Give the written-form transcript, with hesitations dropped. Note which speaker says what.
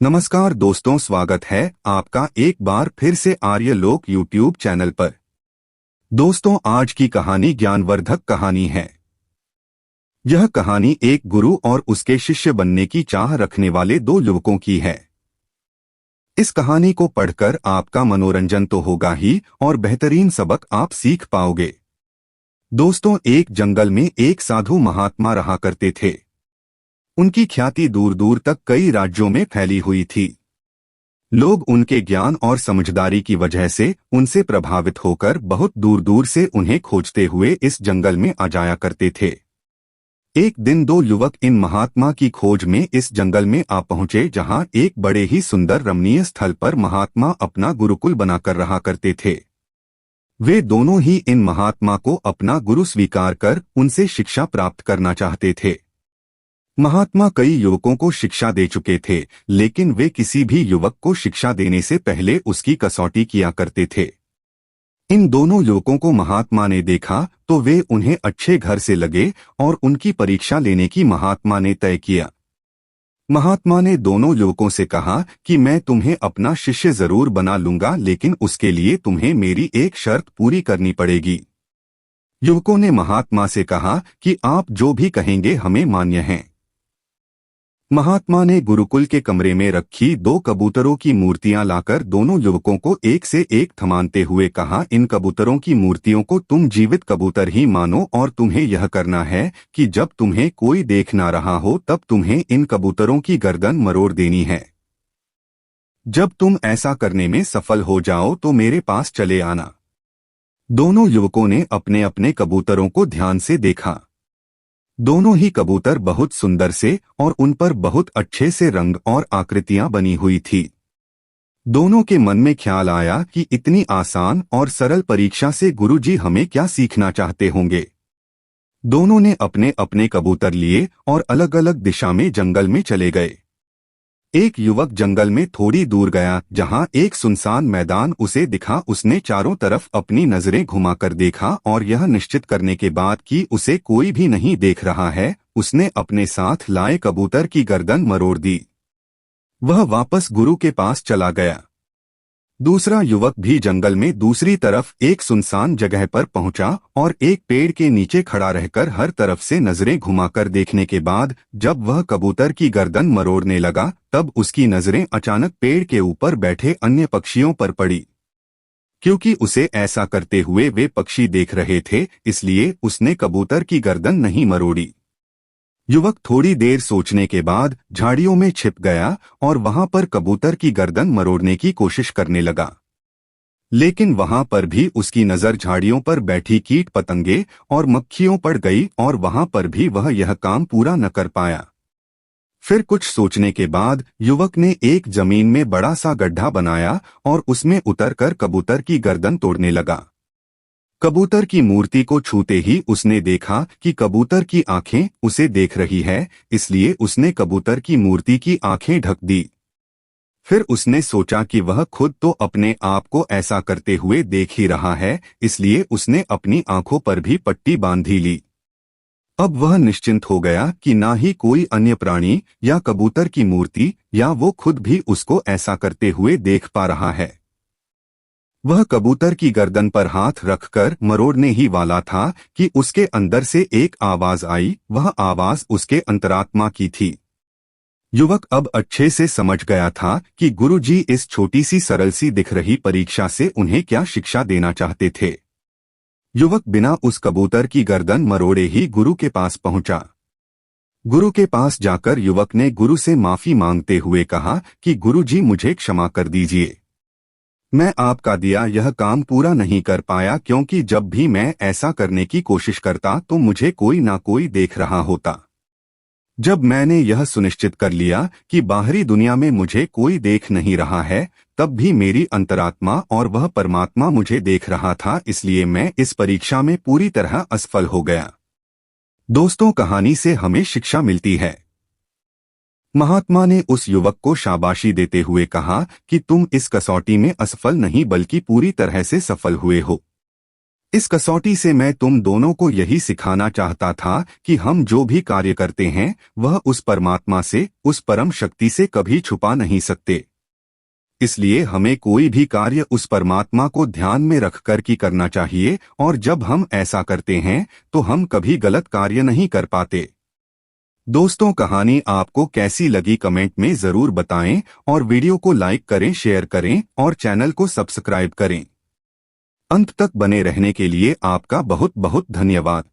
Speaker 1: नमस्कार दोस्तों, स्वागत है आपका एक बार फिर से आर्य लोक यूट्यूब चैनल पर। दोस्तों, आज की कहानी ज्ञानवर्धक कहानी है। यह कहानी एक गुरु और उसके शिष्य बनने की चाह रखने वाले दो युवकों की है। इस कहानी को पढ़कर आपका मनोरंजन तो होगा ही और बेहतरीन सबक आप सीख पाओगे। दोस्तों, एक जंगल में एक साधु महात्मा रहा करते थे। उनकी ख्याति दूर दूर तक कई राज्यों में फैली हुई थी। लोग उनके ज्ञान और समझदारी की वजह से उनसे प्रभावित होकर बहुत दूर दूर से उन्हें खोजते हुए इस जंगल में आ जाया करते थे। एक दिन दो युवक इन महात्मा की खोज में इस जंगल में आ पहुंचे, जहां एक बड़े ही सुंदर रमणीय स्थल पर महात्मा अपना गुरुकुल बनाकर रहा करते थे। वे दोनों ही इन महात्मा को अपना गुरु स्वीकार कर उनसे शिक्षा प्राप्त करना चाहते थे। महात्मा कई युवकों को शिक्षा दे चुके थे, लेकिन वे किसी भी युवक को शिक्षा देने से पहले उसकी कसौटी किया करते थे। इन दोनों युवकों को महात्मा ने देखा तो वे उन्हें अच्छे घर से लगे और उनकी परीक्षा लेने की महात्मा ने तय किया। महात्मा ने दोनों युवकों से कहा कि मैं तुम्हें अपना शिष्य जरूर बना लूंगा, लेकिन उसके लिए तुम्हें मेरी एक शर्त पूरी करनी पड़ेगी। युवकों ने महात्मा से कहा कि आप जो भी कहेंगे हमें मान्य है। महात्मा ने गुरुकुल के कमरे में रखी दो कबूतरों की मूर्तियां लाकर दोनों युवकों को एक से एक थमानते हुए कहा, इन कबूतरों की मूर्तियों को तुम जीवित कबूतर ही मानो और तुम्हें यह करना है कि जब तुम्हें कोई देख ना रहा हो तब तुम्हें इन कबूतरों की गर्दन मरोड़ देनी है। जब तुम ऐसा करने में सफल हो जाओ तो मेरे पास चले आना। दोनों युवकों ने अपने अपने कबूतरों को ध्यान से देखा। दोनों ही कबूतर बहुत सुंदर से और उन पर बहुत अच्छे से रंग और आकृतियां बनी हुई थी। दोनों के मन में ख्याल आया कि इतनी आसान और सरल परीक्षा से गुरुजी हमें क्या सीखना चाहते होंगे। दोनों ने अपने अपने कबूतर लिए और अलग अलग दिशा में जंगल में चले गए। एक युवक जंगल में थोड़ी दूर गया, जहां एक सुनसान मैदान उसे दिखा। उसने चारों तरफ अपनी नजरें घुमाकर देखा और यह निश्चित करने के बाद कि उसे कोई भी नहीं देख रहा है, उसने अपने साथ लाए कबूतर की गर्दन मरोड़ दी। वह वापस गुरु के पास चला गया। दूसरा युवक भी जंगल में दूसरी तरफ एक सुनसान जगह पर पहुंचा और एक पेड़ के नीचे खड़ा रहकर हर तरफ से नजरें घुमाकर देखने के बाद जब वह कबूतर की गर्दन मरोड़ने लगा तब उसकी नजरें अचानक पेड़ के ऊपर बैठे अन्य पक्षियों पर पड़ी। क्योंकि उसे ऐसा करते हुए वे पक्षी देख रहे थे, इसलिए उसने कबूतर की गर्दन नहीं मरोड़ी। युवक थोड़ी देर सोचने के बाद झाड़ियों में छिप गया और वहां पर कबूतर की गर्दन मरोड़ने की कोशिश करने लगा, लेकिन वहां पर भी उसकी नजर झाड़ियों पर बैठी कीट पतंगे और मक्खियों पड़ गई और वहां पर भी वह यह काम पूरा न कर पाया। फिर कुछ सोचने के बाद युवक ने एक जमीन में बड़ा सा गड्ढा बनाया और उसमें उतरकर कबूतर की गर्दन तोड़ने लगा। कबूतर की मूर्ति को छूते ही उसने देखा कि कबूतर की आंखें उसे देख रही है, इसलिए उसने कबूतर की मूर्ति की आंखें ढक दी। फिर उसने सोचा कि वह खुद तो अपने आप को ऐसा करते हुए देख ही रहा है, इसलिए उसने अपनी आंखों पर भी पट्टी बांधी ली। अब वह निश्चिंत हो गया कि ना ही कोई अन्य प्राणी या कबूतर की मूर्ति या वो खुद भी उसको ऐसा करते हुए देख पा रहा है। वह कबूतर की गर्दन पर हाथ रखकर मरोड़ने ही वाला था कि उसके अंदर से एक आवाज आई। वह आवाज उसके अंतरात्मा की थी। युवक अब अच्छे से समझ गया था कि गुरुजी इस छोटी सी सरल सी दिख रही परीक्षा से उन्हें क्या शिक्षा देना चाहते थे। युवक बिना उस कबूतर की गर्दन मरोड़े ही गुरु के पास पहुंचा। गुरु के पास जाकर युवक ने गुरु से माफी मांगते हुए कहा कि गुरुजी मुझे क्षमा कर दीजिए। मैं आपका दिया यह काम पूरा नहीं कर पाया, क्योंकि जब भी मैं ऐसा करने की कोशिश करता तो मुझे कोई ना कोई देख रहा होता। जब मैंने यह सुनिश्चित कर लिया कि बाहरी दुनिया में मुझे कोई देख नहीं रहा है, तब भी मेरी अंतरात्मा और वह परमात्मा मुझे देख रहा था, इसलिए मैं इस परीक्षा में पूरी तरह असफल हो गया। दोस्तों, कहानी से हमें शिक्षा मिलती है। महात्मा ने उस युवक को शाबाशी देते हुए कहा कि तुम इस कसौटी में असफल नहीं बल्कि पूरी तरह से सफल हुए हो। इस कसौटी से मैं तुम दोनों को यही सिखाना चाहता था कि हम जो भी कार्य करते हैं वह उस परमात्मा से, उस परम शक्ति से कभी छुपा नहीं सकते। इसलिए हमें कोई भी कार्य उस परमात्मा को ध्यान में रखकर की करना चाहिए, और जब हम ऐसा करते हैं तो हम कभी गलत कार्य नहीं कर पाते। दोस्तों, कहानी आपको कैसी लगी कमेंट में जरूर बताएं, और वीडियो को लाइक करें, शेयर करें और चैनल को सब्सक्राइब करें। अंत तक बने रहने के लिए आपका बहुत बहुत धन्यवाद।